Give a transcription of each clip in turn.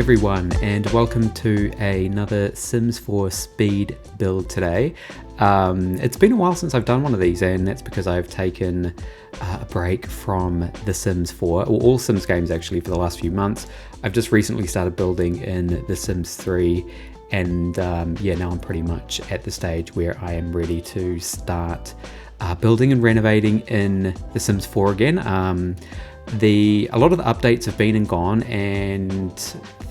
everyone, and welcome to another Sims 4 speed build today. It's been a while since I've done one of these, and that's because I've taken a break from The Sims 4, or all Sims games actually, for the last few months. I've just recently started building in The Sims 3, and now I'm pretty much at the stage where I am ready to start building and renovating in The Sims 4 again. A lot of the updates have been and gone, and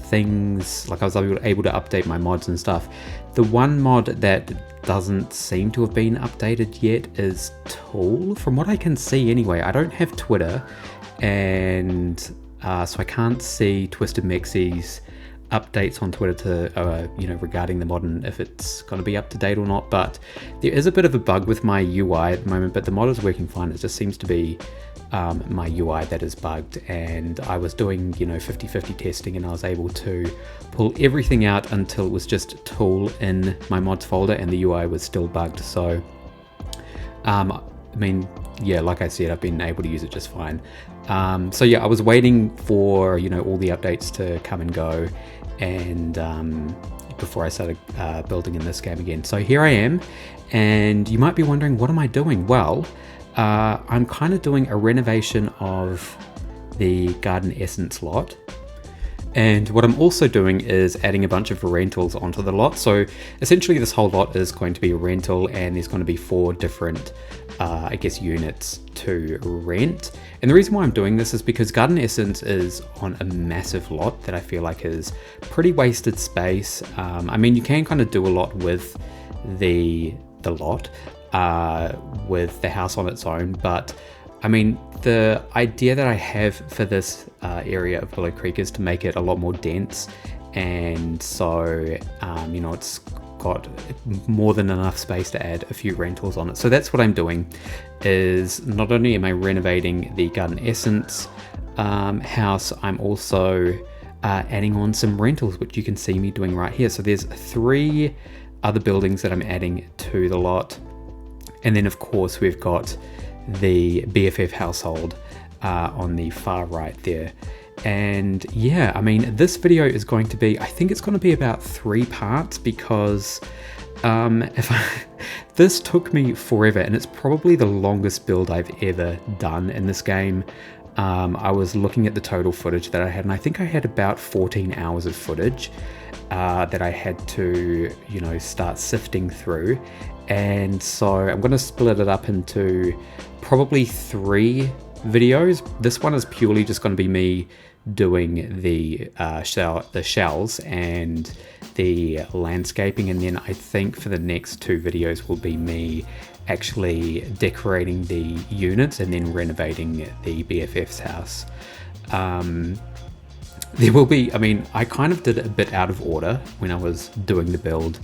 things like I was able to update my mods and stuff. The one mod that doesn't seem to have been updated yet is Tool, from what I can see anyway. I don't have Twitter, and so I can't see Twisted Mexie's updates on Twitter to regarding the mod and if it's going to be up to date or not. But there is a bit of a bug with my UI at the moment, but the mod is working fine. It just seems to be my UI that is bugged, and I was doing 50-50 testing, and I was able to pull everything out until it was just Tool in my mods folder and the UI was still bugged. So like I said, I've been able to use it just fine. I was waiting for all the updates to come and go, and before I started building in this game again. So here I am, and you might be wondering, what am I doing? Well, I'm kind of doing a renovation of the Garden Essence lot, and what I'm also doing is adding a bunch of rentals onto the lot. So essentially this whole lot is going to be a rental, and there's going to be 4 different units to rent. And the reason why I'm doing this is because Garden Essence is on a massive lot that I feel like is pretty wasted space. You can kind of do a lot with the lot, with the house on its own, but the idea that I have for this area of Willow Creek is to make it a lot more dense, and so it's got more than enough space to add a few rentals on it. So that's what I'm doing, is not only am I renovating the Garden Essence house, I'm also adding on some rentals, which you can see me doing right here. So there's 3 other buildings that I'm adding to the lot, and then of course we've got the BFF household on the far right there. And this video is going to be, I think it's going to be about 3 parts, because this took me forever, and it's probably the longest build I've ever done in this game. I was looking at the total footage that I had, and I think I had about 14 hours of footage that I had to start sifting through. And so I'm going to split it up into probably 3 videos. This one is purely just going to be me doing the shells and the landscaping, and then I think for the next 2 videos will be me actually decorating the units and then renovating the BFF's house. There will be, I kind of did it a bit out of order when I was doing the build.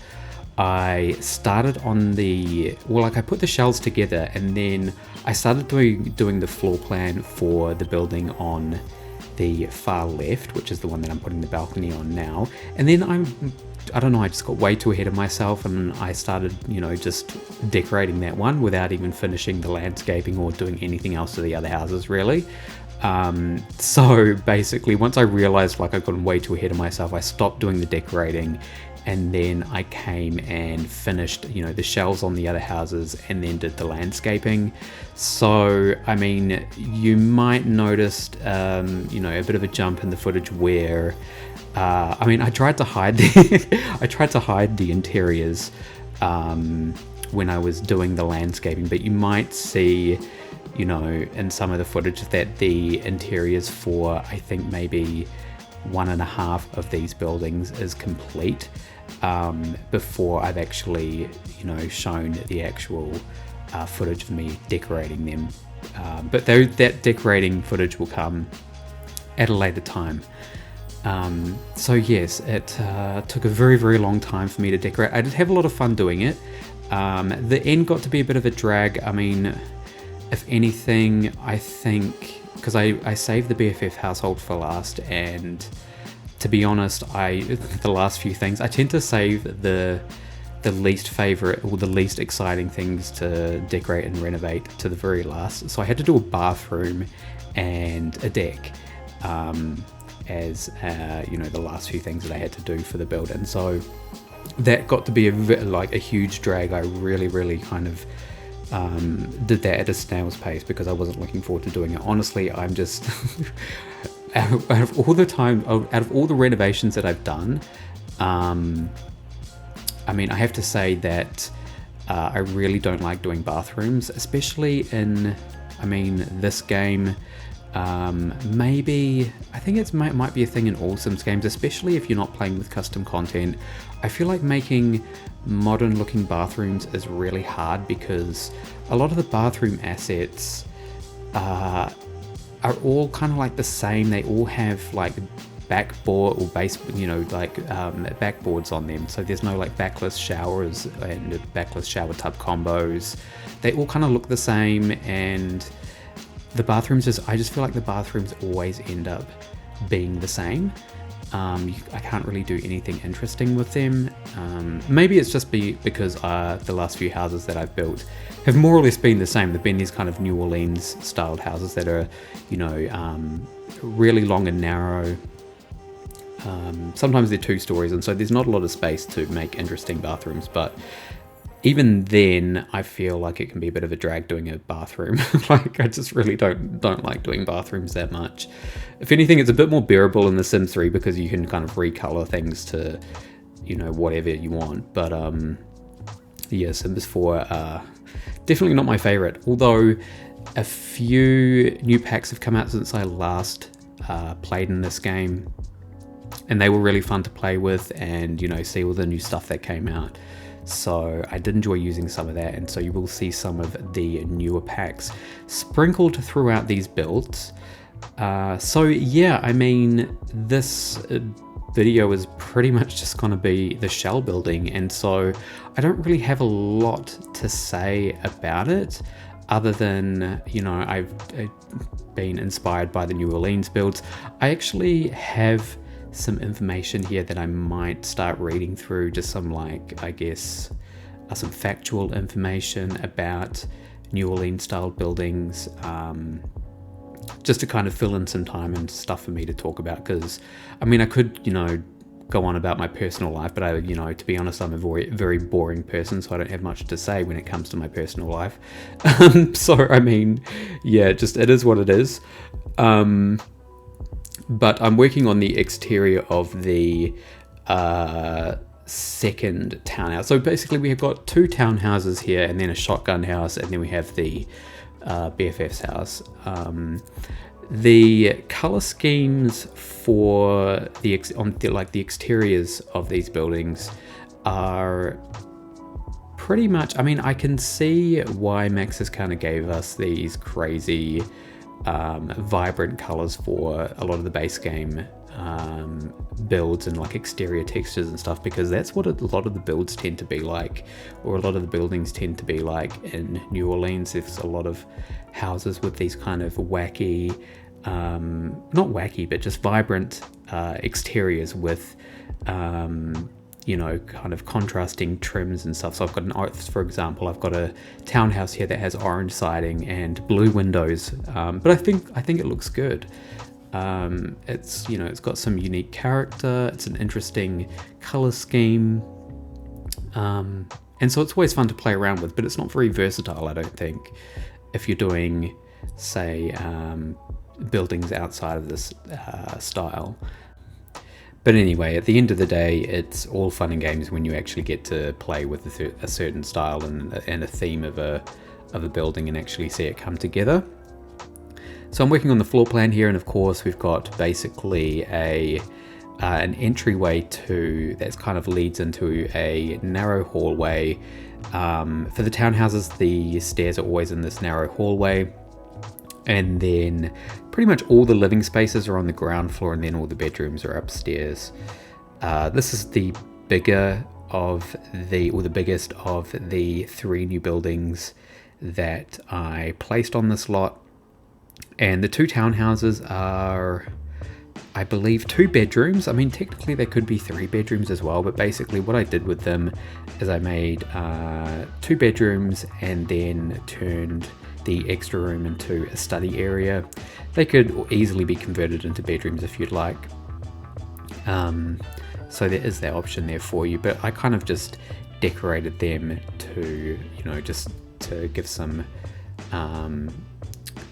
I started on I put the shells together, and then I started doing the floor plan for the building on the far left, which is the one that I'm putting the balcony on now. And then I don't know, I just got way too ahead of myself, and I started, just decorating that one without even finishing the landscaping or doing anything else to the other houses, really. So basically, once I realized like I'd gotten way too ahead of myself, I stopped doing the decorating, and then I came and finished, the shells on the other houses, and then did the landscaping. So, you might notice, a bit of a jump in the footage where, I tried to hide the interiors when I was doing the landscaping, but you might see, in some of the footage that the interiors for, I think maybe 1.5 of these buildings is complete, before I've actually shown the actual footage of me decorating them, but that decorating footage will come at a later time. So yes, it took a very, very long time for me to decorate. I did have a lot of fun doing it. The end got to be a bit of a drag. If anything, I think, because I saved the BFF household for last, and to be honest, the last few things, I tend to save the least favorite or the least exciting things to decorate and renovate to the very last. So I had to do a bathroom and a deck. as you know, the last few things that I had to do for the build, and so that got to be like a huge drag. I really kind of did that at a snail's pace because I wasn't looking forward to doing it. Honestly, I'm just out of all the renovations that I've done, I mean, I have to say that I really don't like doing bathrooms, especially in, I mean, this game. Maybe, I think it might be a thing in all Sims games, especially if you're not playing with custom content. I feel like making modern looking bathrooms is really hard because a lot of the bathroom assets are all kind of like the same. They all have like backboard or base, you know, like backboards on them. So there's no like backless showers and backless shower tub combos. They all kind of look the same, and the bathrooms I just feel like the bathrooms always end up being the same. I can't really do anything interesting with them. Maybe it's just because the last few houses that I've built have more or less been the same. They've been these kind of New Orleans styled houses that are, you know, really long and narrow. Sometimes they're 2 stories, and so there's not a lot of space to make interesting bathrooms, but even then I feel like it can be a bit of a drag doing a bathroom. Like, I just really don't like doing bathrooms that much. If anything, it's a bit more bearable in The Sims 3 because you can kind of recolor things to, you know, whatever you want. But yeah, Sims 4 definitely not my favorite, although a few new packs have come out since I last played in this game, and they were really fun to play with and, you know, see all the new stuff that came out. So I did enjoy using some of that, and so you will see some of the newer packs sprinkled throughout these builds. So yeah, I mean, this video is pretty much just going to be the shell building, and so I don't really have a lot to say about it other than, you know, I've been inspired by the New Orleans builds. I actually have some information here that I might start reading through, just some, like, I guess some factual information about New Orleans style buildings, just to kind of fill in some time and stuff for me to talk about, because I mean, I could, you know, go on about my personal life, but I, you know, to be honest, I'm a very boring person, so I don't have much to say when it comes to my personal life. So I mean, yeah, just it is what it is. But I'm working on the exterior of the second townhouse. So basically we have got 2 townhouses here, and then a shotgun house, and then we have the BFF's house. The color schemes for the exteriors of these buildings are pretty much, I mean, I can see why Maxis kind of gave us these crazy vibrant colors for a lot of the base game builds and like exterior textures and stuff, because that's what a lot of the builds tend to be like, or a lot of the buildings tend to be like in New Orleans. There's a lot of houses with these kind of wacky, not wacky, but just vibrant exteriors with you know, kind of contrasting trims and stuff. So I've got for example, I've got a townhouse here that has orange siding and blue windows, but I think it looks good. It's, you know, it's got some unique character, it's an interesting color scheme, and so it's always fun to play around with, but it's not very versatile, I don't think, if you're doing, say, buildings outside of this style. But anyway, at the end of the day, it's all fun and games when you actually get to play with a certain style and a theme of a building and actually see it come together. So I'm working on the floor plan here, and of course we've got basically an entryway that's kind of leads into a narrow hallway. For the townhouses, the stairs are always in this narrow hallway, and then pretty much all the living spaces are on the ground floor, and then all the bedrooms are upstairs. This is the biggest of the 3 new buildings that I placed on this lot. And the 2 townhouses are, I believe, 2 bedrooms. I mean, technically they could be 3 bedrooms as well, but basically what I did with them is I made 2 bedrooms and then turned the extra room into a study area. They could easily be converted into bedrooms if you'd like. So there is that option there for you, but I kind of just decorated them to, just to give some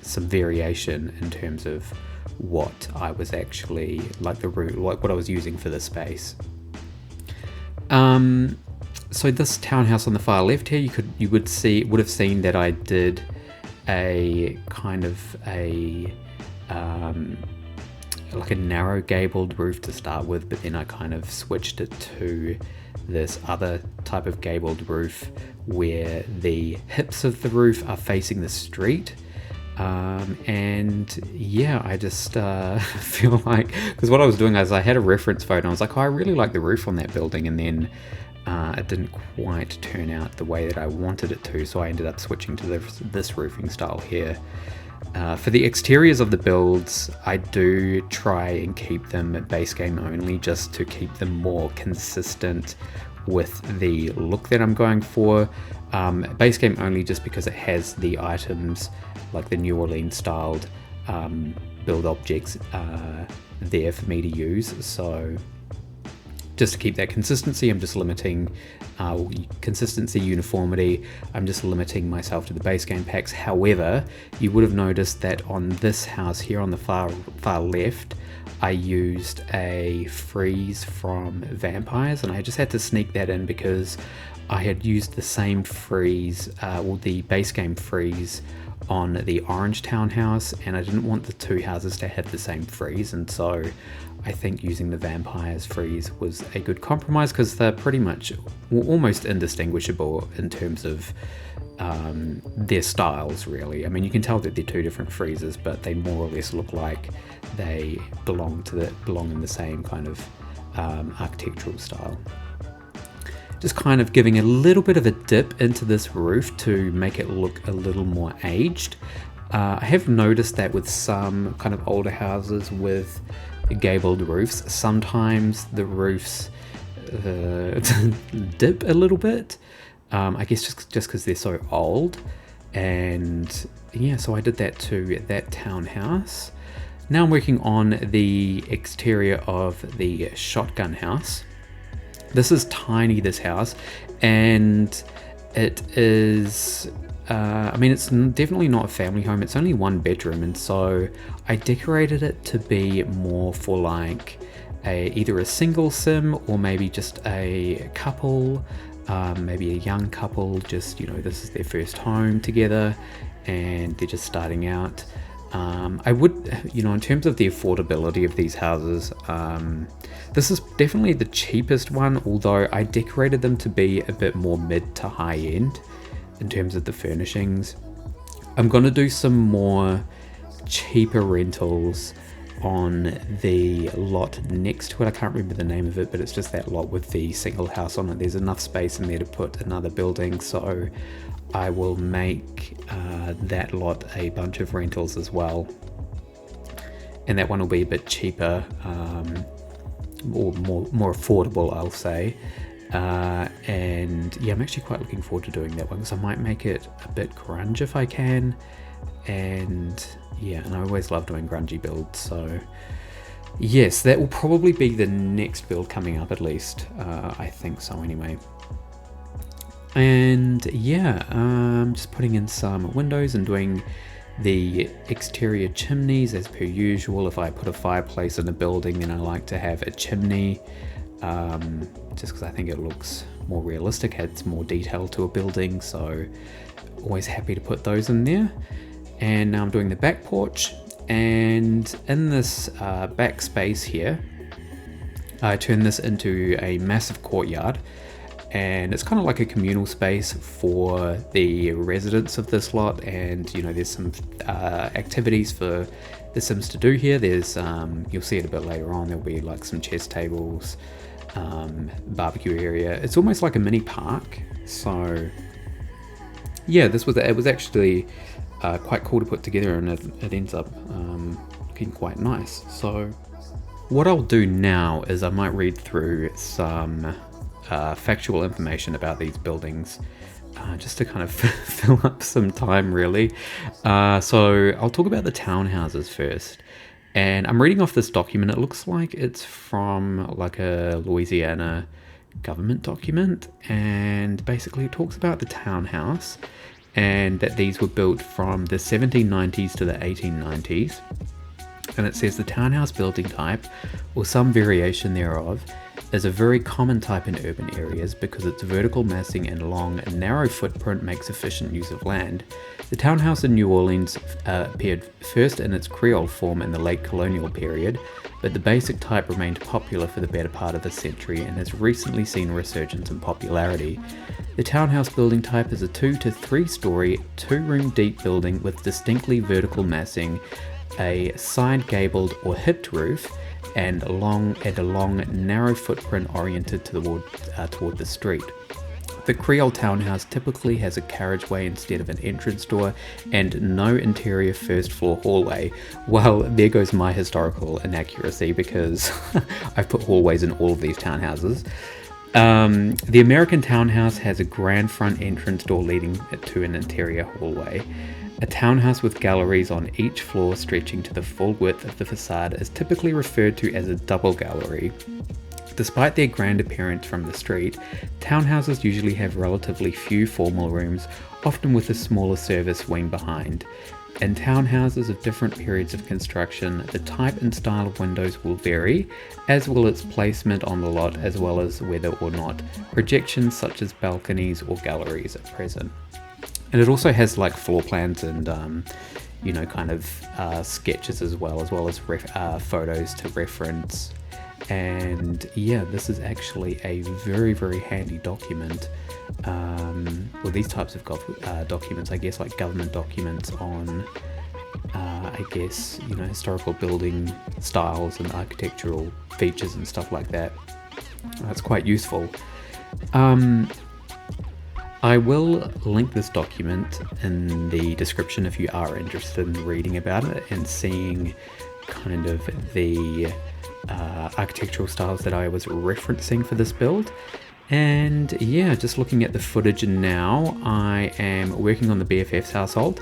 variation in terms of what I was actually like what I was using for the space. So this townhouse on the far left here, you would have seen that I did a kind of like a narrow gabled roof to start with, but then I kind of switched it to this other type of gabled roof where the hips of the roof are facing the street. And yeah, I just feel like, because what I was doing is I had a reference photo and I was like, oh, I really like the roof on that building, and then it didn't quite turn out the way that I wanted it to, so I ended up switching to this roofing style here. For the exteriors of the builds, I do try and keep them base game only, just to keep them more consistent with the look that I'm going for. Base game only just because it has the items like the New Orleans styled build objects there for me to use. So just to keep that consistency, I'm just limiting consistency, uniformity. I'm just limiting myself to the base game packs. However, you would have noticed that on this house here on the far left, I used a freeze from Vampires, and I just had to sneak that in because I had used the same freeze, or the base game freeze, on the orange townhouse, and I didn't want the two houses to have the same freeze, and so I think using the Vampires freeze was a good compromise because they're pretty much almost indistinguishable in terms of their styles, really. I mean, you can tell that they're two different freezes, but they more or less look like they belong in the same kind of architectural style. Just kind of giving a little bit of a dip into this roof to make it look a little more aged. I have noticed that with some kind of older houses with gabled roofs, sometimes the roofs dip a little bit. I guess just because they're so old. And yeah, so I did that to that townhouse. Now I'm working on the exterior of the shotgun house. This is tiny, this house, and it is, I mean, it's definitely not a family home. It's only one bedroom, and so I decorated it to be more for like either a single sim or maybe just a couple, maybe a young couple, just, this is their first home together and they're just starting out. I would, in terms of the affordability of these houses, this is definitely the cheapest one, although I decorated them to be a bit more mid to high end in terms of the furnishings. I'm going to do some more cheaper rentals on the lot next to it. I can't remember the name of it, but it's just that lot with the single house on it. There's enough space in there to put another building, so I will make that lot a bunch of rentals as well, and that one will be a bit cheaper, or more affordable, I'll say. And yeah, I'm actually quite looking forward to doing that one because I might make it a bit grunge if I can. And yeah, and I always love doing grungy builds, so yes, that will probably be the next build coming up, at least. I think so anyway. And yeah, just putting in some windows and doing the exterior chimneys as per usual. If I put a fireplace in a building, then I like to have a chimney, just because I think it looks more realistic, adds more detail to a building, so always happy to put those in there. And now I'm doing the back porch, and in this back space here, I turn this into a massive courtyard, and it's kind of like a communal space for the residents of this lot. And there's some activities for the Sims to do here. There's you'll see it a bit later on, there'll be like some chess tables, barbecue area. It's almost like a mini park. So yeah, it was actually quite cool to put together, and it ends up looking quite nice. So what I'll do now is I might read through some factual information about these buildings just to kind of fill up some time really. So I'll talk about the townhouses first. And I'm reading off this document. It looks like it's from like a Louisiana government document, and basically it talks about the townhouse and that these were built from the 1790s to the 1890s. And it says the townhouse building type, or some variation thereof, is a very common type in urban areas because its vertical massing and long and narrow footprint makes efficient use of land. The townhouse in New Orleans appeared first in its Creole form in the late colonial period, but the basic type remained popular for the better part of the century and has recently seen a resurgence in popularity. The townhouse building type is a 2 to 3 story, 2-room deep building with distinctly vertical massing, a side gabled or hipped roof, and a long narrow footprint oriented toward the street. The Creole townhouse typically has a carriageway instead of an entrance door and no interior first floor hallway. Well, there goes my historical inaccuracy because I've put hallways in all of these townhouses. The American townhouse has a grand front entrance door leading to an interior hallway. A townhouse with galleries on each floor stretching to the full width of the facade is typically referred to as a double gallery. Despite their grand appearance from the street, townhouses usually have relatively few formal rooms, often with a smaller service wing behind. In townhouses of different periods of construction, the type and style of windows will vary, as will its placement on the lot, as well as whether or not projections such as balconies or galleries are present. And it also has like floor plans and, sketches as well as photos to reference. And yeah, this is actually a very, very handy document. These types of documents, I guess, like government documents on, historical building styles and architectural features and stuff like that. That's quite useful. I will link this document in the description if you are interested in reading about it and seeing kind of the architectural styles that I was referencing for this build. And yeah, just looking at the footage now, I am working on the BFF's household.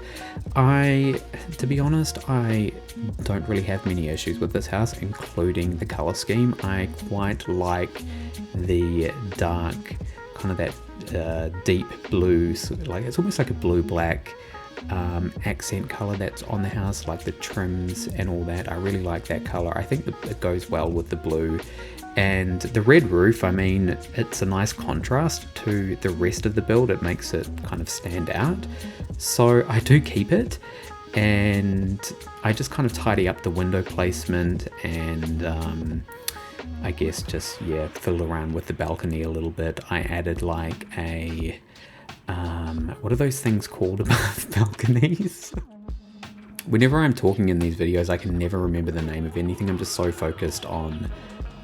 To be honest, I don't really have many issues with this house, including the color scheme. I quite like the dark, kind of that deep blue, like it's almost like a blue-black accent color that's on the house, like the trims and all that. I really like that color. I think that it goes well with the blue. And the red roof, I mean, it's a nice contrast to the rest of the build. It makes it kind of stand out. So I do keep it, and I just kind of tidy up the window placement and I guess just, fiddle around with the balcony a little bit. I added like a, what are those things called above balconies? Whenever I'm talking in these videos, I can never remember the name of anything. I'm just so focused on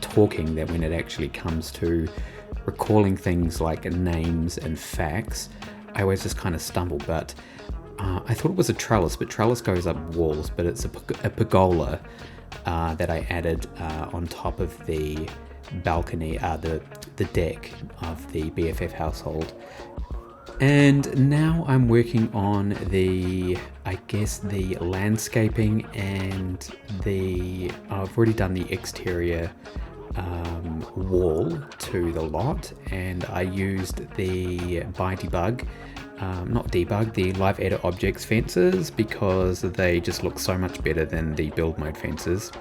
talking that when it actually comes to recalling things like names and facts, I always just kind of stumble. But I thought it was a trellis, but trellis goes up walls, but it's a pergola that I added on top of the balcony, the deck of the BFF household. And now I'm working on the landscaping and I've already done the exterior wall to the lot, and I used the the Live Edit Objects fences because they just look so much better than the build mode fences.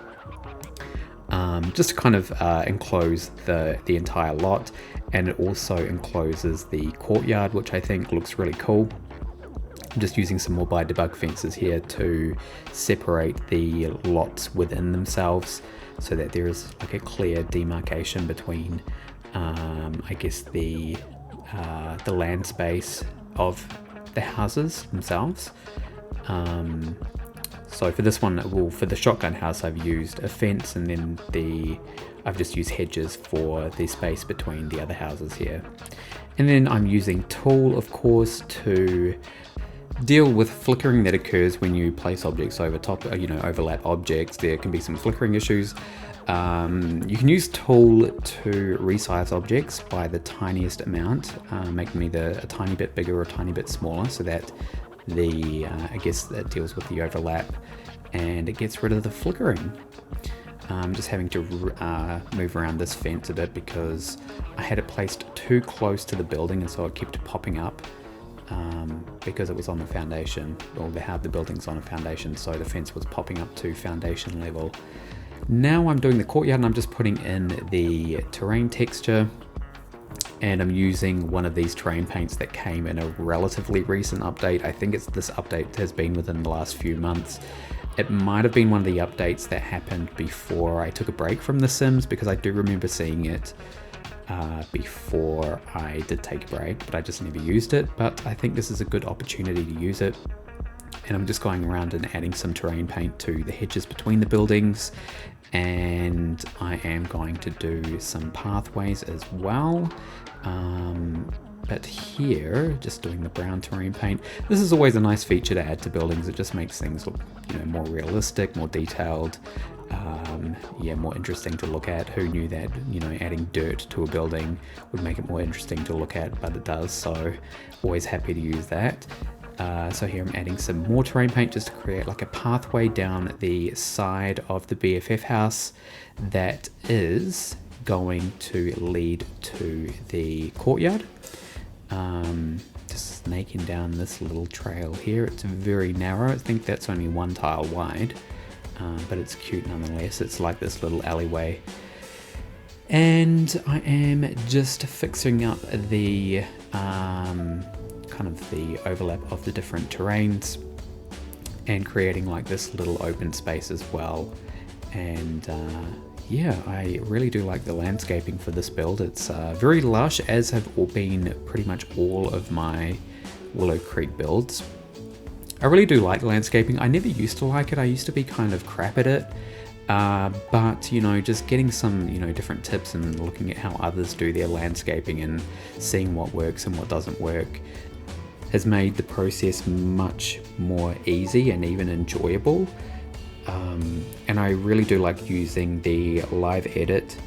Just to kind of enclose the entire lot, and it also encloses the courtyard, which I think looks really cool. I'm just using some more by debug fences here to separate the lots within themselves so that there is like a clear demarcation between the land space of the houses themselves. So for this one, for the shotgun house, I've used a fence, and then I've just used hedges for the space between the other houses here. And then I'm using Tool, of course, to deal with flickering that occurs when you place objects over top, overlap objects. There can be some flickering issues. You can use tool to resize objects by the tiniest amount, making them either a tiny bit bigger or a tiny bit smaller, so that I guess that deals with the overlap and it gets rid of the flickering. I'm just having to move around this fence a bit because I had it placed too close to the building, and so it kept popping up because it was on the foundation, or the building's on a foundation, so the fence was popping up to foundation level. Now I'm doing the courtyard and I'm just putting in the terrain texture, and I'm using one of these terrain paints that came in a relatively recent update. I think this update has been within the last few months. It might have been one of the updates that happened before I took a break from The Sims, because I do remember seeing it before I did take a break, but I just never used it. But I think this is a good opportunity to use it. And I'm just going around and adding some terrain paint to the hedges between the buildings, and I am going to do some pathways as well. But here, just doing the brown terrain paint. This is always a nice feature to add to buildings. It just makes things look, more realistic, more detailed, more interesting to look at. Who knew that, adding dirt to a building would make it more interesting to look at, but it does, so always happy to use that. So here I'm adding some more terrain paint just to create like a pathway down the side of the BFF house that is going to lead to the courtyard. Just snaking down this little trail here. It's very narrow. I think that's only one tile wide, but it's cute nonetheless. It's like this little alleyway. And I am just fixing up the kind of the overlap of the different terrains and creating like this little open space as well. And I really do like the landscaping for this build. It's very lush, as have been pretty much all of my Willow Creek builds. I really do like landscaping. I never used to like it. I used to be kind of crap at it. But just getting some different tips and looking at how others do their landscaping and seeing what works and what doesn't work has made the process much more easy and even enjoyable. And I really do like using the live edit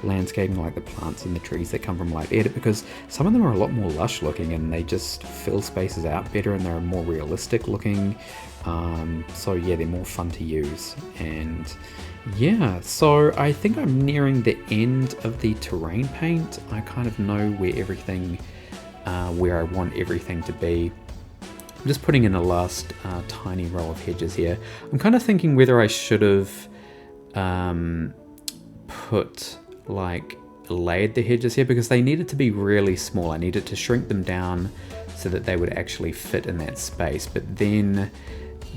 landscaping, like the plants and the trees that come from live edit, because some of them are a lot more lush looking and they just fill spaces out better and they're more realistic looking. So yeah, they're more fun to use. And yeah, so I think I'm nearing the end of the terrain paint. I kind of know where I want everything to be. I'm just putting in a last tiny row of hedges here. I'm kind of thinking whether I should have layered the hedges here, because they needed to be really small. I needed to shrink them down so that they would actually fit in that space. But then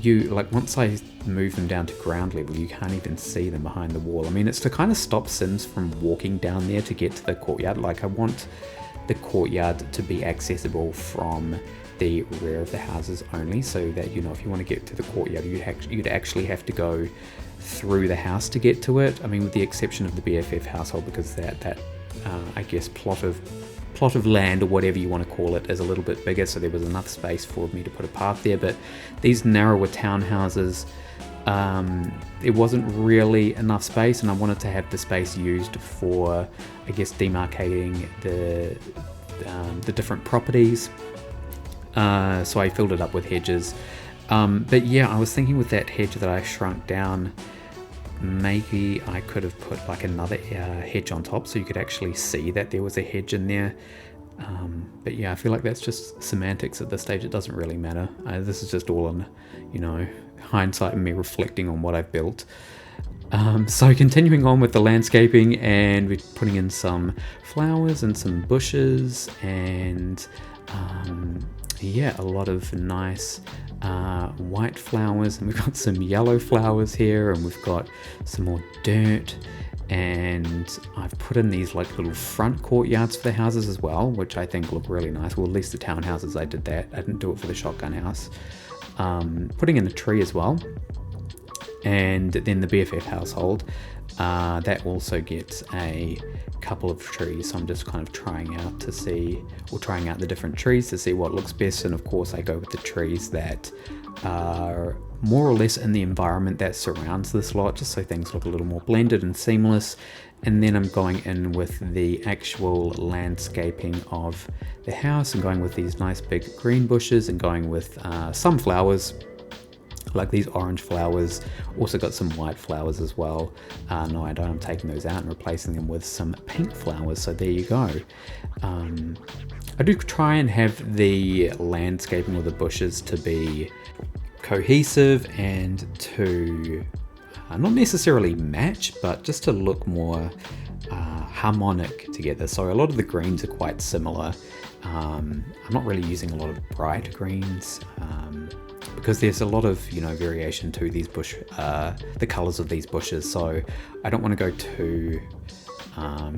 once I move them down to ground level, you can't even see them behind the wall. I mean, it's to kind of stop Sims from walking down there to get to the courtyard. Like, I want the courtyard to be accessible from the rear of the houses only, so that if you want to get to the courtyard, you'd actually have to go through the house to get to it. I mean, with the exception of the BFF household, because that I guess plot of land, or whatever you want to call it, is a little bit bigger, so there was enough space for me to put a path there. But these narrower townhouses, it wasn't really enough space, and I wanted to have the space used for, I guess, demarcating the different properties. So I filled it up with hedges. But yeah, I was thinking with that hedge that I shrunk down, maybe I could have put like another hedge on top so you could actually see that there was a hedge in there. But yeah, I feel like that's just semantics at this stage. It doesn't really matter. This is just all in, hindsight and me reflecting on what I've built. So continuing on with the landscaping, and we're putting in some flowers and some bushes, and a lot of nice white flowers, and we've got some yellow flowers here, and we've got some more dirt, and I've put in these like little front courtyards for the houses as well, which I think look really nice. Well, at least the townhouses, I did that. I didn't do it for the shotgun house. Putting in a tree as well, and then the BFF household. That also gets a couple of trees, so I'm just kind of trying out to see, or trying out the different trees to see what looks best. And of course I go with the trees that are more or less in the environment that surrounds this lot, just so things look a little more blended and seamless. And then I'm going in with the actual landscaping of the house and going with these nice big green bushes and going with some flowers, like these orange flowers. Also got some white flowers as well. No, I don't. I'm taking those out and replacing them with some pink flowers. So there you go. I do try and have the landscaping or the bushes to be cohesive and to not necessarily match, but just to look more harmonic together. So a lot of the greens are quite similar. I'm not really using a lot of bright greens because there's a lot of, you know, variation to these the colors of these bushes. So I don't want to go too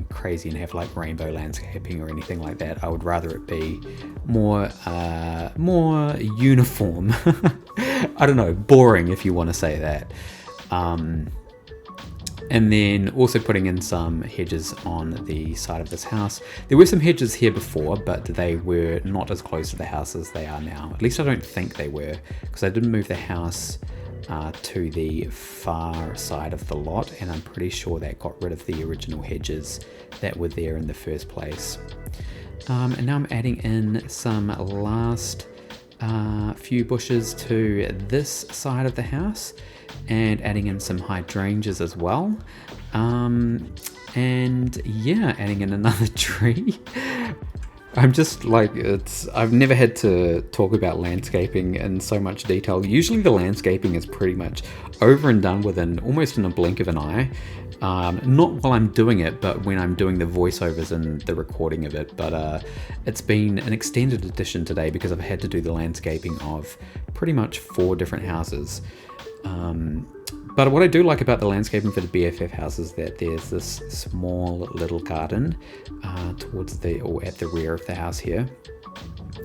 crazy and have like rainbow landscaping or anything like that. I would rather it be more uniform. I don't know, boring if you want to say that. And then also putting in some hedges on the side of this house. There were some hedges here before, but they were not as close to the house as they are now. At least I don't think they were, because I didn't move the house to the far side of the lot, and I'm pretty sure that got rid of the original hedges that were there in the first place. And now I'm adding in some last few bushes to this side of the house and adding in some hydrangeas as well. And yeah, adding in another tree. I'm just like, I've never had to talk about landscaping in so much detail. Usually the landscaping is pretty much over and done within almost in a blink of an eye. Not while I'm doing it, but when I'm doing the voiceovers and the recording of it. But it's been an extended edition today because I've had to do the landscaping of pretty much 4 different houses. But what I do like about the landscaping for the BFF house is that there's this small little garden towards or at the rear of the house here.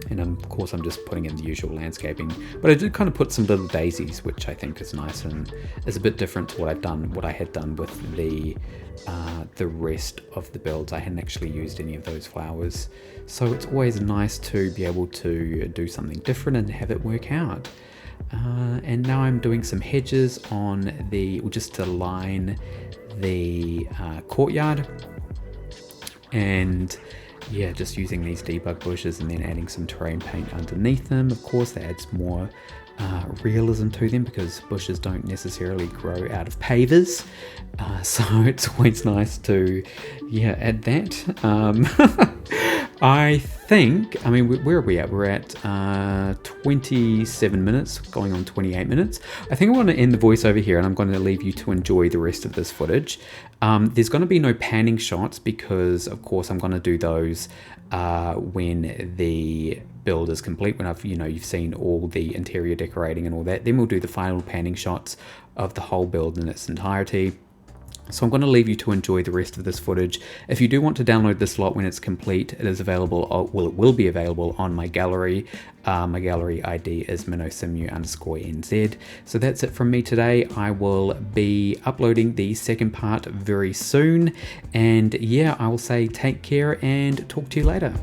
And of course I'm just putting in the usual landscaping, but I did kind of put some little daisies, which I think is nice and is a bit different to what I had done with the rest of the builds. I hadn't actually used any of those flowers, so it's always nice to be able to do something different and have it work out. And now I'm doing some hedges on just to line the courtyard, and yeah, just using these debug bushes and then adding some terrain paint underneath them. Of course, that adds more realism to them because bushes don't necessarily grow out of pavers. So it's always nice to, add that. I mean, where are we at? We're at 27 minutes, going on 28 minutes. I think I want to end the voiceover here, and I'm going to leave you to enjoy the rest of this footage. There's going to be no panning shots because, of course, I'm going to do those when the build is complete, when you've seen all the interior decorating and all that. Then we'll do the final panning shots of the whole build in its entirety. So I'm going to leave you to enjoy the rest of this footage. If you do want to download this lot when it's complete, it is available, it will be available on my gallery. My gallery ID is minnosimu_NZ. So that's it from me today. I will be uploading the second part very soon. And yeah, I will say take care and talk to you later.